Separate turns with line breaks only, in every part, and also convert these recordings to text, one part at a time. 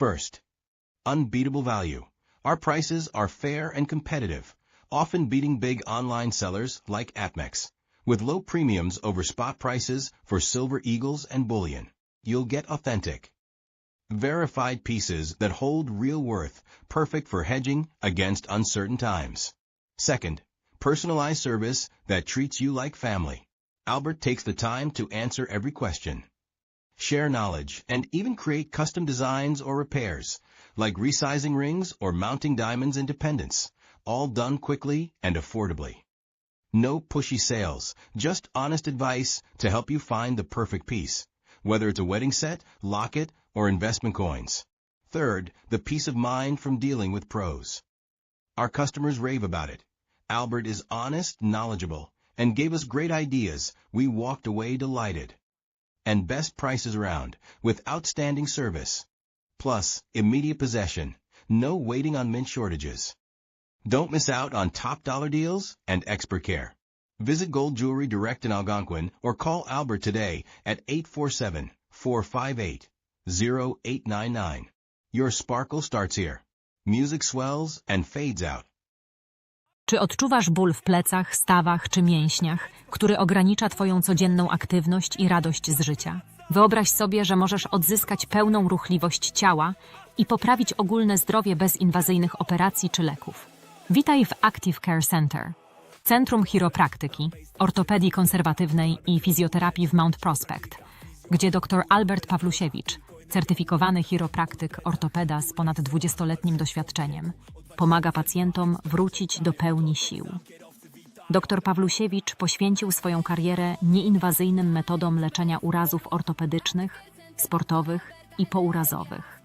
First, unbeatable value. Our prices are fair and competitive, often beating big online sellers like APMEX. With low premiums over spot prices for Silver Eagles and bullion, you'll get authentic, verified pieces that hold real worth, perfect for hedging against uncertain times. Second, personalized service that treats you like family. Albert takes the time to answer every question, share knowledge, and even create custom designs or repairs, like resizing rings or mounting diamonds in pendants, all done quickly and affordably. No pushy sales, just honest advice to help you find the perfect piece, whether it's a wedding set, locket, or investment coins. Third, the peace of mind from dealing with pros. Our customers rave about it. Albert is honest, knowledgeable, and gave us great ideas. We walked away delighted. And best prices around, with outstanding service. Plus, immediate possession. No waiting on mint shortages. Don't miss out on top dollar deals and expert care. Visit Gold Jewelry Direct in Algonquin or call Albert today at 847-458-0899. Your sparkle starts here. Music swells and fades out.
Czy odczuwasz ból w plecach, stawach czy mięśniach, który ogranicza Twoją codzienną aktywność i radość z życia? Wyobraź sobie, że możesz odzyskać pełną ruchliwość ciała i poprawić ogólne zdrowie bez inwazyjnych operacji czy leków. Witaj w Active Care Center, Centrum Chiropraktyki, Ortopedii Konserwatywnej i Fizjoterapii w Mount Prospect, gdzie dr Albert Pawlusiewicz, certyfikowany chiropraktyk ortopeda z ponad 20-letnim doświadczeniem, pomaga pacjentom wrócić do pełni sił. Dr Pawlusiewicz poświęcił swoją karierę nieinwazyjnym metodom leczenia urazów ortopedycznych, sportowych i pourazowych.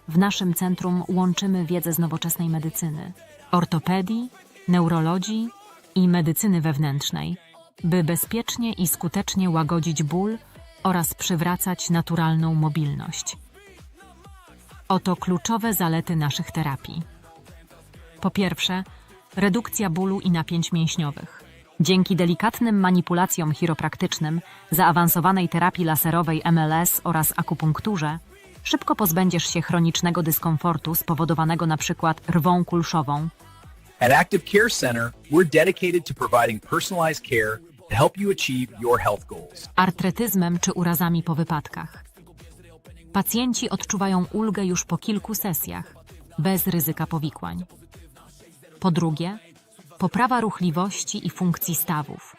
W naszym centrum łączymy wiedzę z nowoczesnej medycyny, ortopedii, neurologii i medycyny wewnętrznej, by bezpiecznie i skutecznie łagodzić ból oraz przywracać naturalną mobilność. Oto kluczowe zalety naszych terapii. Po pierwsze, redukcja bólu i napięć mięśniowych. Dzięki delikatnym manipulacjom chiropraktycznym, zaawansowanej terapii laserowej MLS oraz akupunkturze, szybko pozbędziesz się chronicznego dyskomfortu spowodowanego np. rwą kulszową.
At Active Care Center, we're dedicated to providing personalized care to help you achieve your health goals.
Artretyzmem czy urazami po wypadkach. Pacjenci odczuwają ulgę już po kilku sesjach, bez ryzyka powikłań. Po drugie, poprawa ruchliwości i funkcji stawów.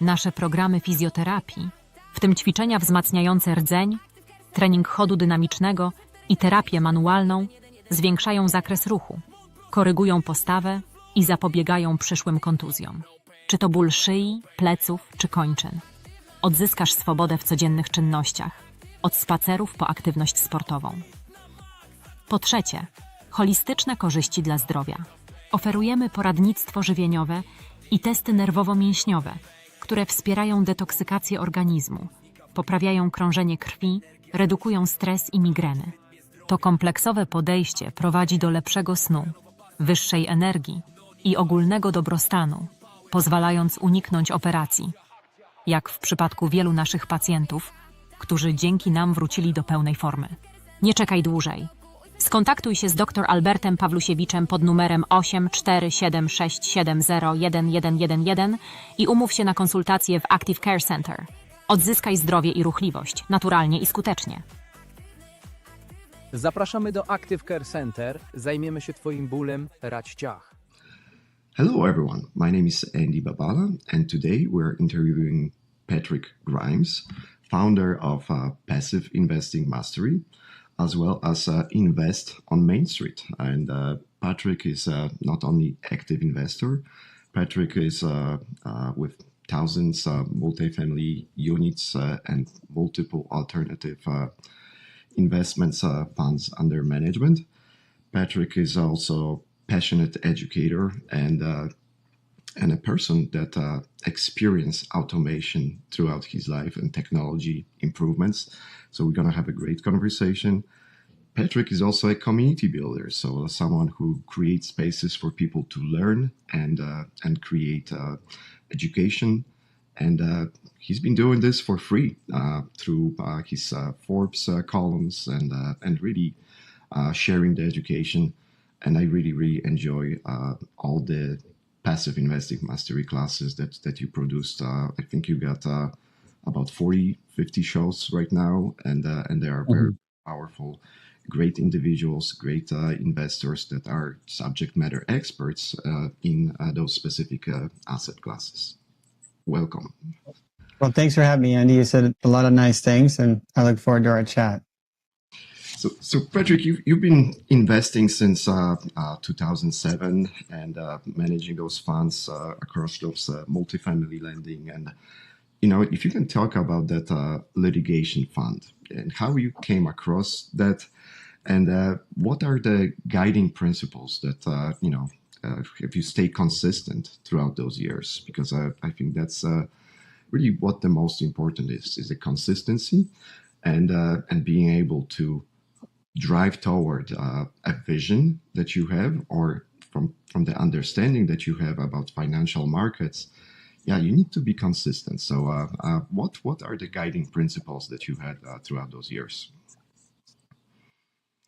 Nasze programy fizjoterapii, w tym ćwiczenia wzmacniające rdzeń, trening chodu dynamicznego i terapię manualną, zwiększają zakres ruchu, korygują postawę i zapobiegają przyszłym kontuzjom. Czy to ból szyi, pleców czy kończyn. Odzyskasz swobodę w codziennych czynnościach, od spacerów po aktywność sportową. Po trzecie, holistyczne korzyści dla zdrowia. Oferujemy poradnictwo żywieniowe i testy nerwowo-mięśniowe, które wspierają detoksykację organizmu, poprawiają krążenie krwi, redukują stres i migreny. To kompleksowe podejście prowadzi do lepszego snu, wyższej energii i ogólnego dobrostanu, pozwalając uniknąć operacji, jak w przypadku wielu naszych pacjentów, którzy dzięki nam wrócili do pełnej formy. Nie czekaj dłużej. Skontaktuj się z dr Albertem Pawlusiewiczem pod numerem 84767011111 i umów się na konsultację w Active Care Center. Odzyskaj zdrowie i ruchliwość, naturalnie i skutecznie.
Zapraszamy do Active Care Center. Zajmiemy się Twoim bólem, radź ciach.
Hello everyone, my name is Andy Babala and today we're interviewing Patrick Grimes, founder of Passive Investing Mastery, as well as Invest on Main Street. And Patrick is not only active investor, Patrick is with thousands multifamily units and multiple alternative investments funds under management. Patrick is also passionate educator and a person that experienced automation throughout his life and technology improvements. So we're going to have a great conversation. Patrick is also a community builder, so someone who creates spaces for people to learn and create education And he's been doing this for free through his Forbes columns and really sharing the education. And I really, really enjoy all the passive investing mastery classes that you produced. I think you got about 40, 50 shows right now, and they are very powerful. Great individuals, great investors that are subject matter experts in those specific asset classes. Welcome.
Well, thanks for having me, Andy. You said a lot of nice things, and I look forward to our chat.
So Patrick, you've been investing since 2007 and managing those funds across those multifamily lending. And, if you can talk about that litigation fund and how you came across that, and what are the guiding principles that, if you stay consistent throughout those years, because I think that's really what the most important is the consistency and being able to drive toward a vision that you have, or from the understanding that you have about financial markets. Yeah, you need to be consistent. So what are the guiding principles that you had throughout those years?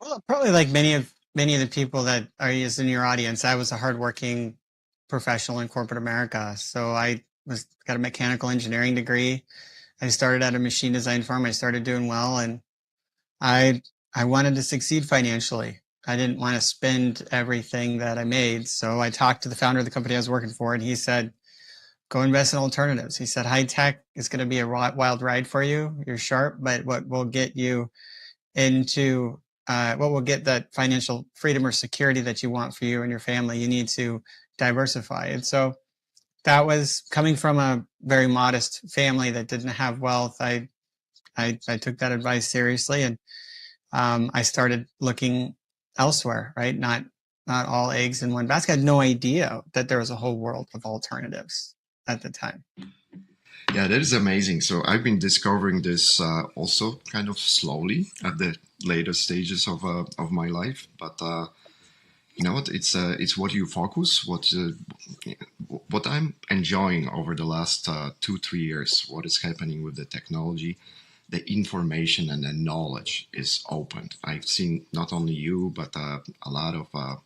Well, probably like many of the people that are in your audience, I was a hardworking professional in corporate America. So I got a mechanical engineering degree. I started at a machine design firm. I started doing well, and I wanted to succeed financially. I didn't want to spend everything that I made. So I talked to the founder of the company I was working for, and he said, go invest in alternatives. He said, high tech is going to be a wild ride for you. You're sharp, but what will get you into what will get that financial freedom or security that you want for you and your family, you need to diversify. And so that was coming from a very modest family that didn't have wealth. I took that advice seriously, and I started looking elsewhere, right? Not all eggs in one basket. I had no idea that there was a whole world of alternatives at the time.
Yeah, that is amazing. So I've been discovering this also kind of slowly at the later stages of my life. But you know what? It's what you focus, what I'm enjoying over the last 2-3 years. What is happening with the technology? The information and the knowledge is opened. I've seen not only you, but a lot of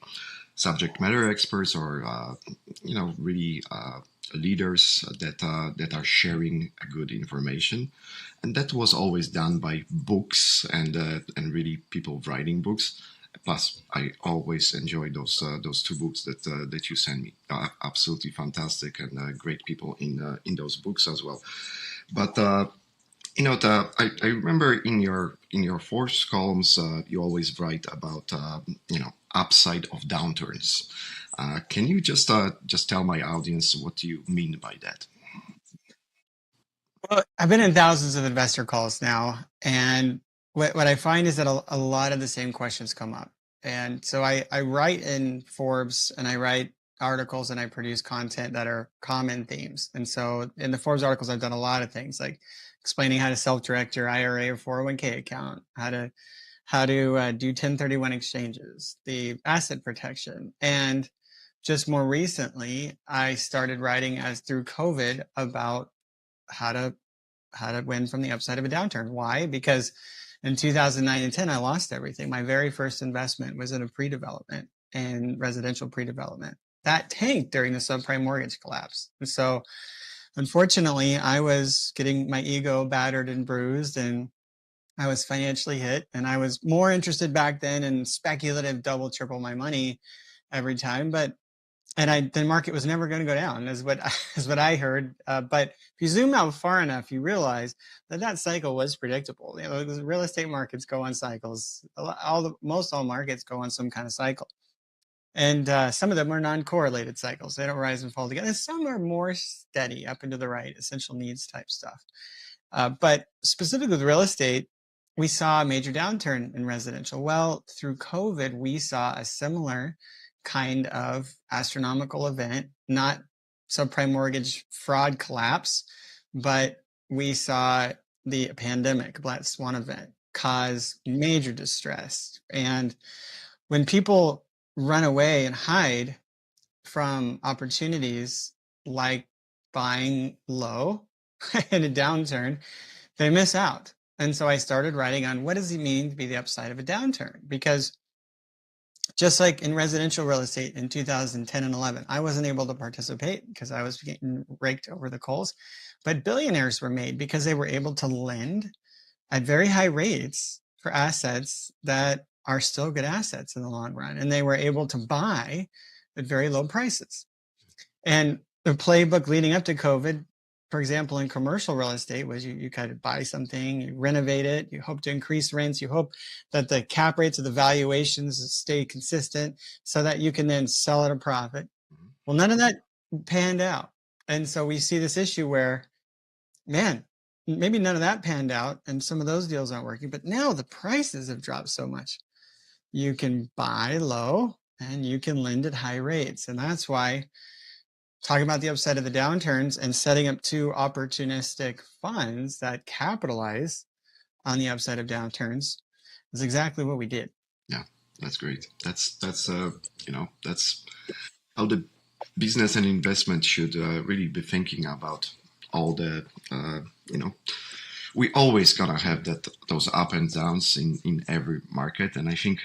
subject matter experts or really leaders that are sharing good information, and that was always done by books and really people writing books. Plus, I always enjoy those 2 books that you send me. Absolutely fantastic, and great people in those books as well. But I remember in your Forbes columns, you always write about upside of downturns. Can you just tell my audience what you mean by that?
Well, I've been in thousands of investor calls now, and what I find is that a lot of the same questions come up. And so I write in Forbes, and I write articles, and I produce content that are common themes. And so in the Forbes articles, I've done a lot of things like explaining how to self-direct your IRA or 401k account, how to do 1031 exchanges, the asset protection. And just more recently, I started writing through COVID about how to win from the upside of a downturn. Why? Because in 2009 and 10, I lost everything. My very first investment was in a pre-development and residential pre-development. That tanked during the subprime mortgage collapse. And so unfortunately, I was getting my ego battered and bruised, and I was financially hit, and I was more interested back then in speculative double, triple my money every time. The market was never going to go down, is what I heard. But if you zoom out far enough, you realize that cycle was predictable. The real estate markets go on cycles. Most all markets go on some kind of cycle. And some of them are non-correlated cycles. They don't rise and fall together. And some are more steady up and to the right, essential needs type stuff. But specifically with real estate, we saw a major downturn in residential. Well, through COVID, we saw a similar kind of astronomical event, not subprime mortgage fraud collapse, but we saw the pandemic, Black Swan event, cause major distress. And when people run away and hide from opportunities like buying low in a downturn, they miss out. And so I started writing on what does it mean to be the upside of a downturn? Because just like in residential real estate in 2010 and 11, I wasn't able to participate because I was getting raked over the coals. But billionaires were made because they were able to lend at very high rates for assets that are still good assets in the long run. And they were able to buy at very low prices. And the playbook leading up to COVID, for example, in commercial real estate was you kind of buy something, you renovate it, you hope to increase rents, you hope that the cap rates of the valuations stay consistent so that you can then sell at a profit. Well, none of that panned out. And so we see this issue where, man, maybe none of that panned out and some of those deals aren't working, but now the prices have dropped so much. You can buy low and you can lend at high rates. And that's why talking about the upside of the downturns and setting up two opportunistic funds that capitalize on the upside of downturns is exactly what we did.
Yeah, that's great. That's that's how the business and investment should really be thinking about all the we always gonna have those up and downs in every market. And I think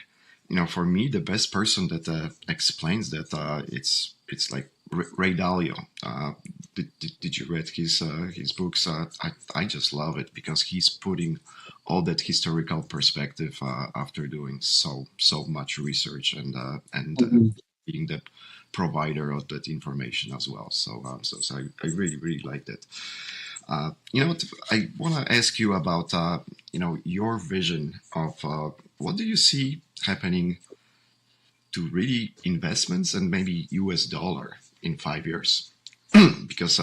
for me the best person that explains that it's like Ray Dalio. Did you read his books? I just love it because he's putting all that historical perspective after doing so much research and being the provider of that information as well. So I really like that. I want to ask you about your vision of what do you see happening to really investments and maybe US dollar in 5 years? Because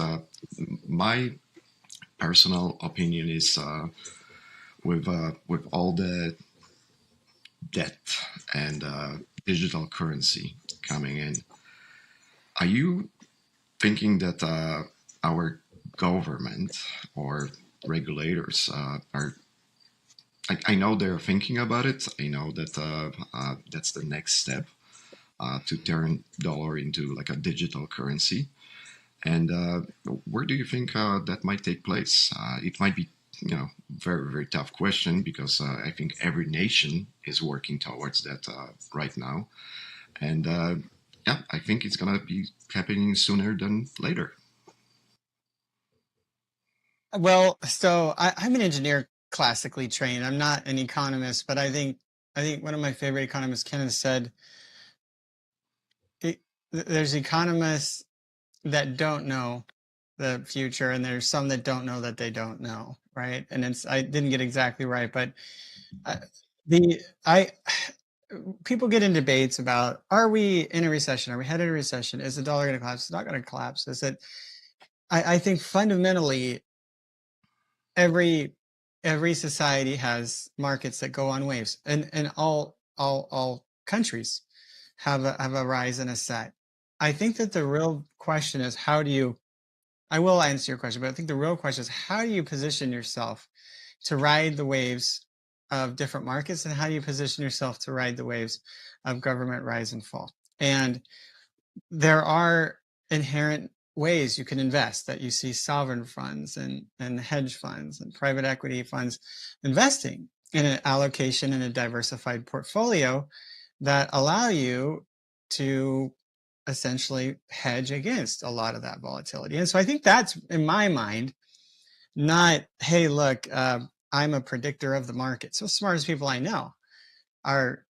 my personal opinion is with all the debt and digital currency coming in, are you thinking that our government or regulators are? I know they're thinking about it. I know that that's the next step to turn dollar into like a digital currency. And where do you think that might take place? It might be, very, very tough question because I think every nation is working towards that right now. And I think it's going to be happening sooner than later.
Well, so I'm an engineer, classically trained. I'm not an economist, but I think one of my favorite economists, Kenneth, said, there's economists that don't know the future, and there's some that don't know that they don't know, right? And I didn't get exactly right, but people get in debates about, are we in a recession? Are we headed in a recession? Is the dollar going to collapse? It's not going to collapse. I think fundamentally, every society has markets that go on waves, and all countries have a rise and a set. I think that the real question is I will answer your question, but I think the real question is how do you position yourself to ride the waves of different markets, and how do you position yourself to ride the waves of government rise and fall? And there are inherent ways you can invest that you see sovereign funds and hedge funds and private equity funds investing in an allocation in a diversified portfolio that allow you to essentially hedge against a lot of that volatility. And so I think that's, in my mind, not, hey, look, I'm a predictor of the market. So smartest people I know are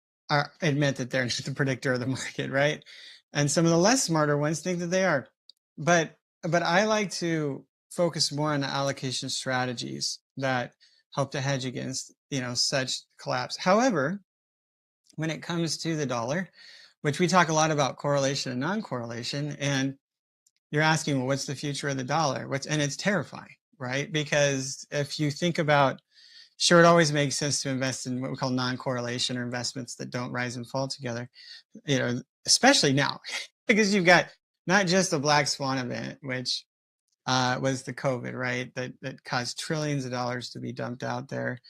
admit that they're the predictor of the market, right? And some of the less smarter ones think that they are. But I like to focus more on the allocation strategies that help to hedge against, such collapse. However, when it comes to the dollar, which we talk a lot about correlation and non-correlation, and you're asking, well, what's the future of the dollar? And it's terrifying, right? Because if you think about, sure, it always makes sense to invest in what we call non-correlation, or investments that don't rise and fall together, especially now, because you've got not just the black swan event, which was the COVID, right? That caused trillions of dollars to be dumped out there.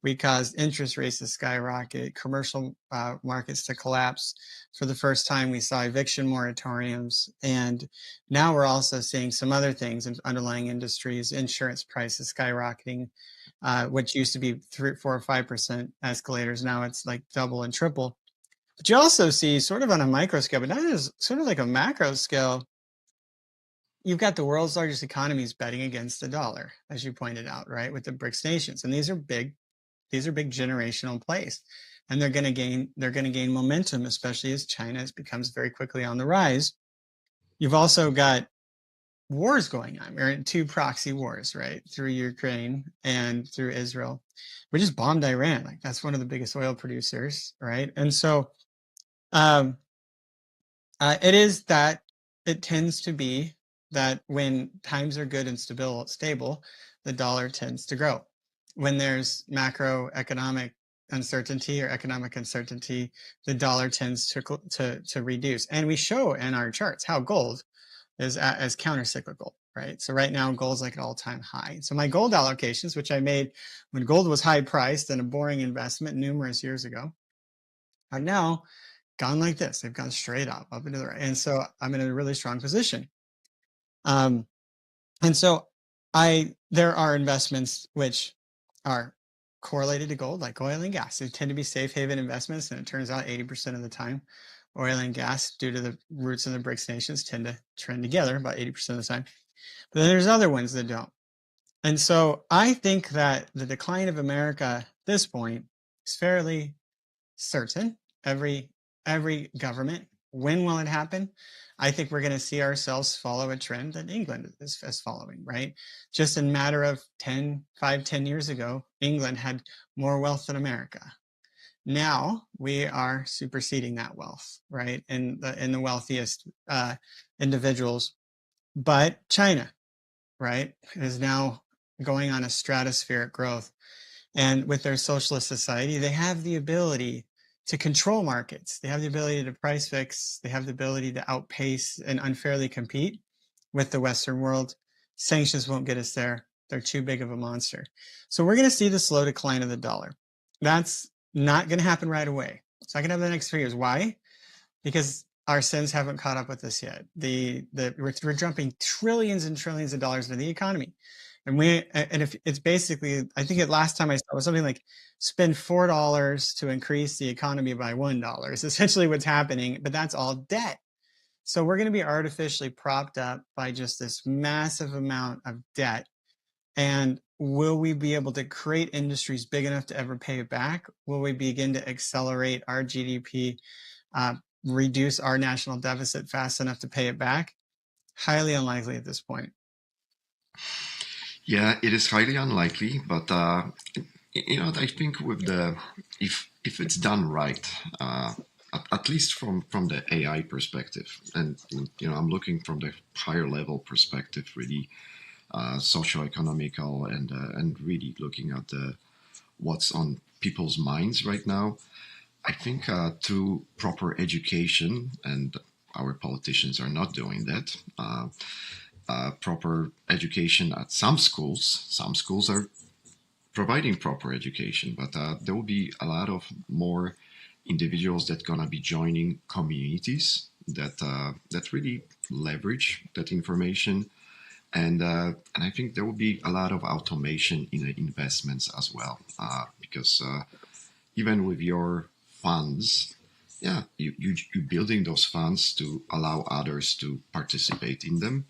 We caused interest rates to skyrocket, commercial markets to collapse. For the first time, we saw eviction moratoriums. And now we're also seeing some other things in underlying industries, insurance prices skyrocketing, which used to be 3, 4, or 5% escalators. Now it's like double and triple. But you also see, sort of on a micro scale, but not as sort of like a macro scale, you've got the world's largest economies betting against the dollar, as you pointed out, right, with the BRICS nations. And these are big generational plays, and they're going to gain momentum, especially as China becomes very quickly on the rise. You've also got wars going on. We're in 2 proxy wars, right, through Ukraine and through Israel. We just bombed Iran. Like, that's one of the biggest oil producers, right? And so it tends to be that when times are good and stable, the dollar tends to grow. When there's macroeconomic uncertainty or economic uncertainty, the dollar tends to reduce. And we show in our charts how gold is as countercyclical, right? So right now, gold's like an all-time high. So my gold allocations, which I made when gold was high priced and a boring investment numerous years ago, are now gone like this. They've gone straight up into the right. And so I'm in a really strong position. And so there are investments which are correlated to gold, like oil and gas. They tend to be safe haven investments, and it turns out 80% of the time, oil and gas, due to the roots in the BRICS nations, tend to trend together about 80% of the time. But then there's other ones that don't. And so I think that the decline of America at this point is fairly certain. Every government, when will it happen? I think we're going to see ourselves follow a trend that England is following, right? Just in a matter of 10 years ago, England had more wealth than America. Now we are superseding that wealth, right? In the wealthiest individuals. But China, right, is now going on a stratospheric growth. And with their socialist society, they have the ability to control markets. They have the ability to price fix. They have the ability to outpace and unfairly compete with the Western world. Sanctions won't get us there. They're too big of a monster. So we're going to see the slow decline of the dollar. That's not going to happen right away. It's not going to happen in the next 3 years. Why? Because our sins haven't caught up with us yet. We're dumping trillions and trillions of dollars into the economy. And if it's basically, I think last time I saw it was something like spend $4 to increase the economy by $1 is essentially what's happening, but that's all debt. So we're going to be artificially propped up by just this massive amount of debt. And will we be able to create industries big enough to ever pay it back? Will we begin to accelerate our GDP, reduce our national deficit fast enough to pay it back? Highly unlikely at this point.
Yeah, it is highly unlikely, but I think with if it's done right, at least from the AI perspective, and I'm looking from the higher level perspective, really socio-economical and really looking at what's on people's minds right now. I think through proper education, and our politicians are not doing that. Proper education at some schools. Some schools are providing proper education, but there will be a lot of more individuals that gonna be joining communities that really leverage that information, and I think there will be a lot of automation in the investments as well, because even with your funds, yeah, you're building those funds to allow others to participate in them.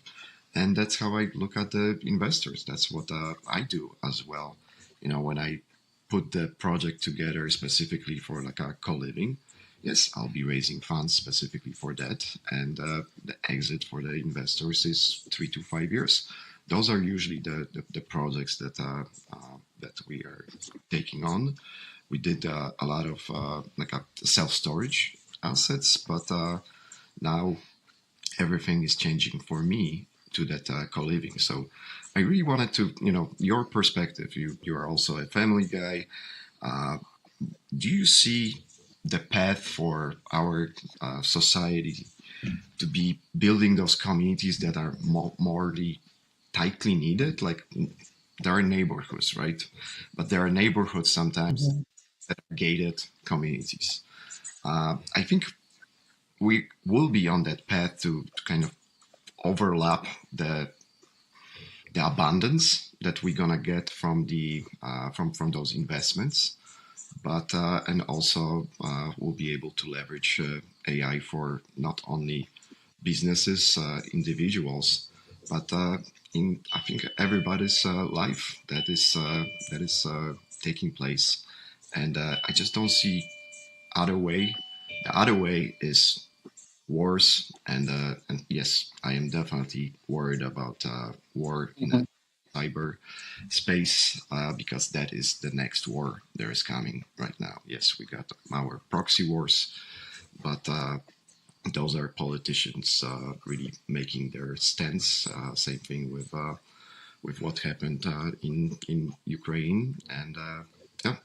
And that's how I look at the investors. That's what I do as well. When I put the project together specifically for like a co-living, yes, I'll be raising funds specifically for that. And the exit for the investors is 3 to 5 years. Those are usually the projects that we are taking on. We did a lot of self-storage assets, but now everything is changing for me to that co-living. So I really wanted to, your perspective, you are also a family guy. Do you see the path for our society to be building those communities that are morely tightly needed? Like there are neighborhoods, right? But there are neighborhoods sometimes that are gated communities. I think we will be on that path to kind of overlap the abundance that we're gonna get from the from those investments, but and also we'll be able to leverage AI for not only businesses, individuals, but in I think everybody's life that is taking place, and I just don't see other way. The other way is wars, and yes, I am definitely worried about war in the cyber space because that is the next war there is coming right now. Yes, we got our proxy wars, but those are politicians really making their stance. Same thing with what happened in Ukraine, and yeah,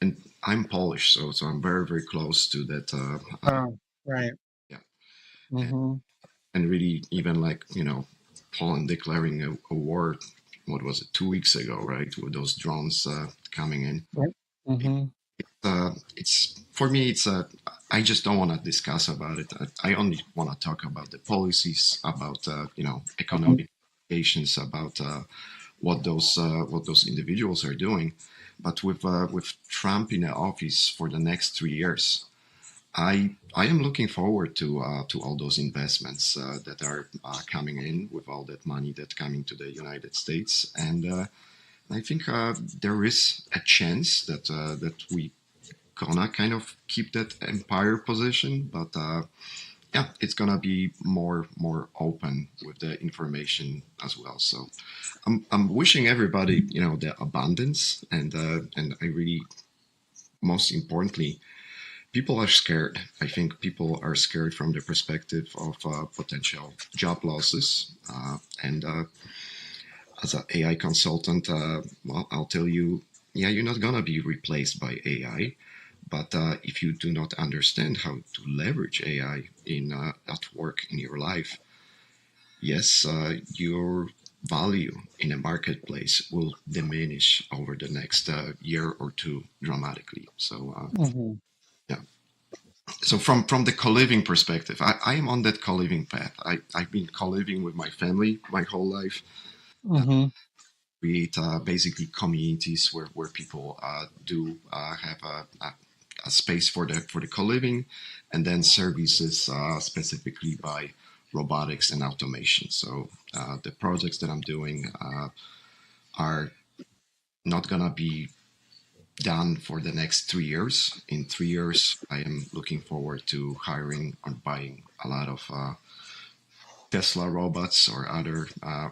and I'm Polish, so I'm very close to that.
Oh, right.
Yeah, and,
Mm-hmm.
and really even like Poland declaring a war. What was it, 2 weeks ago, right? With those drones coming in.
Yep. Mm-hmm.
It's for me. I just don't want to discuss about it. I only want to talk about the policies, about economic implications, about what those individuals are doing. But with Trump in the office for the next 3 years, I am looking forward to all those investments that are coming in with all that money that's coming to the United States, and I think there is a chance that we gonna kind of keep that empire position, but yeah, it's gonna be more open with the information as well. So I'm wishing everybody the abundance, and I really, most importantly, people are scared. I think people are scared from the perspective of potential job losses. And as an AI consultant, well, I'll tell you, yeah, you're not going to be replaced by AI. But if you do not understand how to leverage AI in at work in your life, yes, your value in a marketplace will diminish over the next year or two dramatically. So
Mm-hmm.
yeah. So from the co-living perspective, I am on that co-living path. I've been co-living with my family my whole life.
Mm-hmm.
Create basically communities where people do have a space for the co-living, and then services specifically by robotics and automation. So the projects that I'm doing are not gonna be done for the next 3 years. In 3 years, I am looking forward to hiring or buying a lot of Tesla robots or other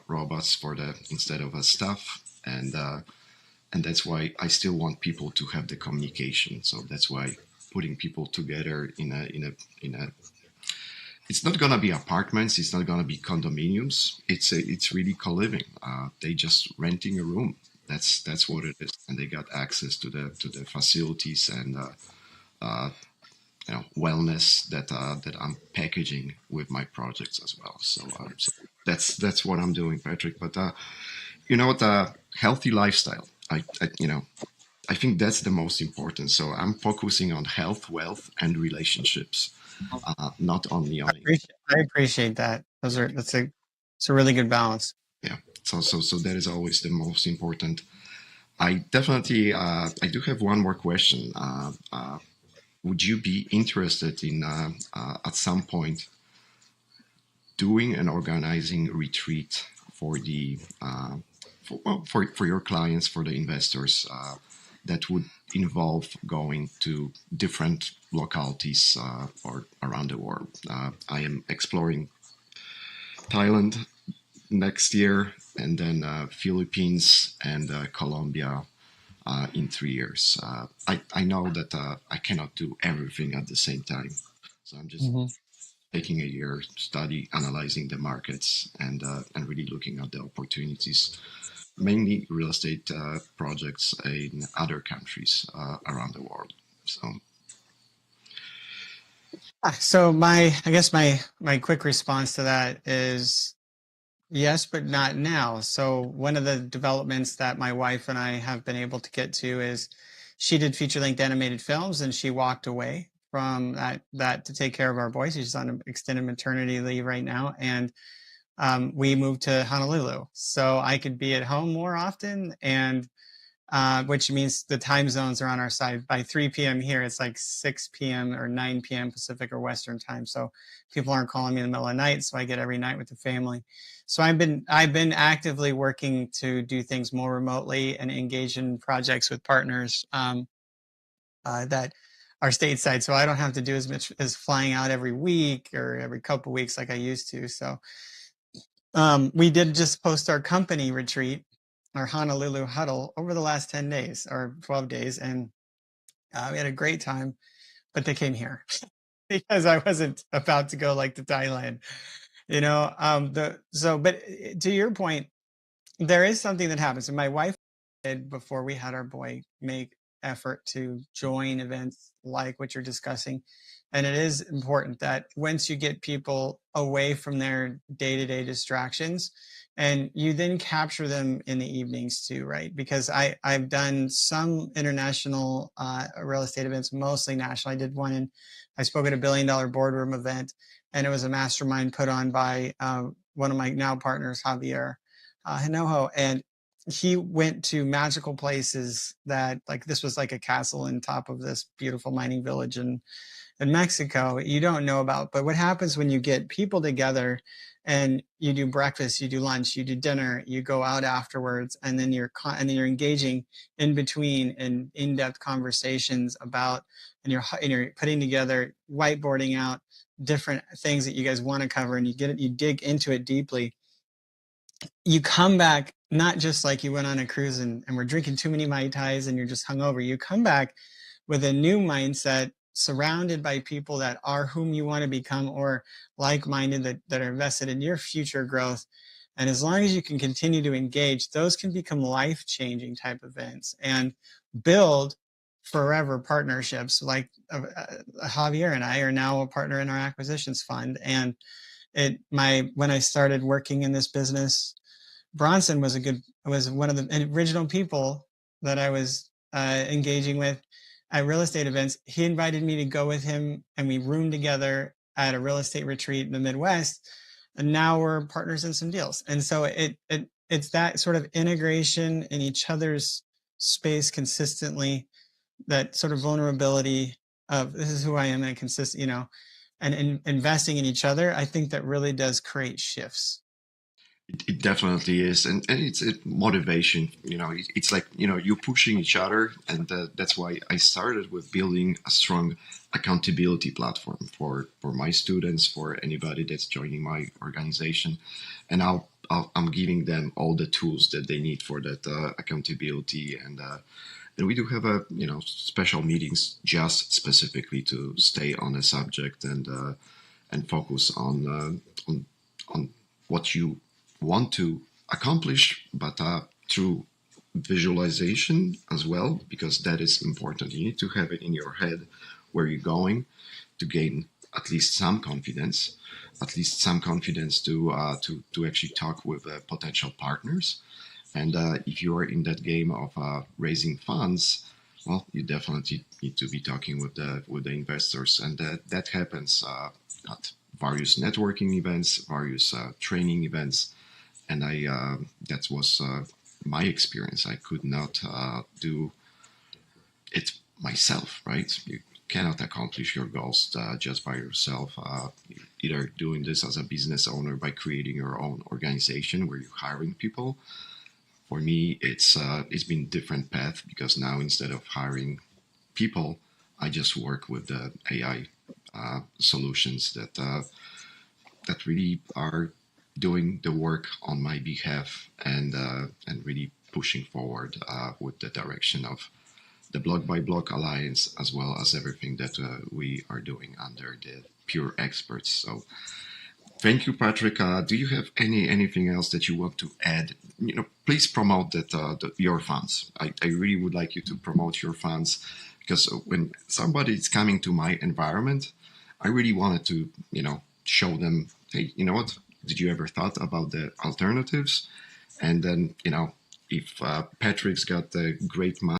robots for the instead of a staff, and that's why I still want people to have the communication. So that's why putting people together in a it's not gonna be apartments. It's not gonna be condominiums. It's really co-living. They just renting a room. That's what it is, and they got access to the facilities and wellness that I'm packaging with my projects as well. So that's what I'm doing, Patrick. But the healthy lifestyle. I think that's the most important. So I'm focusing on health, wealth, and relationships, not only on
I appreciate that. It's a really good balance.
yeah. So that is always the most important. I definitely I do have one more question. Would you be interested in at some point doing and organizing a retreat for the for your clients, for the investors, that would involve going to different localities or around the world? I am exploring Thailand next year, and then Philippines and Colombia in 3 years. I know that I cannot do everything at the same time, so I'm just
Mm-hmm.
taking a year study, analyzing the markets, and really looking at the opportunities, mainly real estate projects in other countries around the world. So
So I guess my quick response to that is Yes, but not now. So one of the developments that my wife and I have been able to get to is she did feature-length animated films, and she walked away from that to take care of our boys. She's on an extended maternity leave right now, and we moved to Honolulu, so I could be at home more often, and which means the time zones are on our side. By 3 p.m. here, it's like 6 p.m. or 9 p.m. Pacific or Western time. So people aren't calling me in the middle of the night. So I get every night with the family. So I've been actively working to do things more remotely and engage in projects with partners that are stateside. So I don't have to do as much as flying out every week or every couple weeks like I used to. So we did just post our company retreat, our Honolulu huddle, over the last 10 days or 12 days. And we had a great time, but they came here because I wasn't about to go like to Thailand, but to your point, there is something that happens. And my wife did, before we had our boy, make effort to join events like what you're discussing. And it is important that once you get people away from their day-to-day distractions, and you then capture them in the evenings too, right? Because I've done some international real estate events, mostly national. I spoke at a $1 billion boardroom event, and it was a mastermind put on by one of my now partners, Javier Hinojo, and he went to magical places that, like, this was like a castle on top of this beautiful mining village in Mexico you don't know about. But what happens when you get people together and you do breakfast, you do lunch, you do dinner, you go out afterwards, and then you're engaging in between in in-depth conversations about, and you're putting together, whiteboarding out different things that you guys want to cover, and you dig into it deeply. You come back not just like you went on a cruise and were drinking too many Mai Tais and you're just hungover. You come back with a new mindset, surrounded by people that are whom you want to become, or like-minded, that are invested in your future growth. And as long as you can continue to engage, those can become life-changing type events and build forever partnerships. Like Javier and I are now a partner in our acquisitions fund. And when I started working in this business, Bronson was one of the original people that I was engaging with at real estate events. He invited me to go with him, and we roomed together at a real estate retreat in the Midwest. And now we're partners in some deals. And so it's that sort of integration in each other's space consistently, that sort of vulnerability of, this is who I am, and and investing in each other. I think that really does create shifts.
It definitely is, and it's a motivation. It's like you're pushing each other, and that's why I started with building a strong accountability platform for my students, for anybody that's joining my organization, and I'm giving them all the tools that they need for that accountability, and we do have special meetings just specifically to stay on a subject and focus on what you want to accomplish, but through visualization as well, because that is important. You need to have it in your head where you're going to gain at least some confidence to actually talk with potential partners. And if you are in that game of raising funds, well, you definitely need to be talking with the investors, and that happens at various networking events, various training events. And that was my experience. I could not do it myself, right? You cannot accomplish your goals just by yourself. You're either doing this as a business owner by creating your own organization where you're hiring people. For me, it's been a different path, because now instead of hiring people, I just work with the AI solutions that really are doing the work on my behalf, and really pushing forward with the direction of the Block by Block Alliance, as well as everything that we are doing under the Pure Experts. So thank you, Patrick. Do you have anything else that you want to add? Please promote your funds. I really would like you to promote your funds, because when somebody is coming to my environment, I really wanted to show them, hey, you know what? Did you ever thought about the alternatives? And then, if Patrick's got the great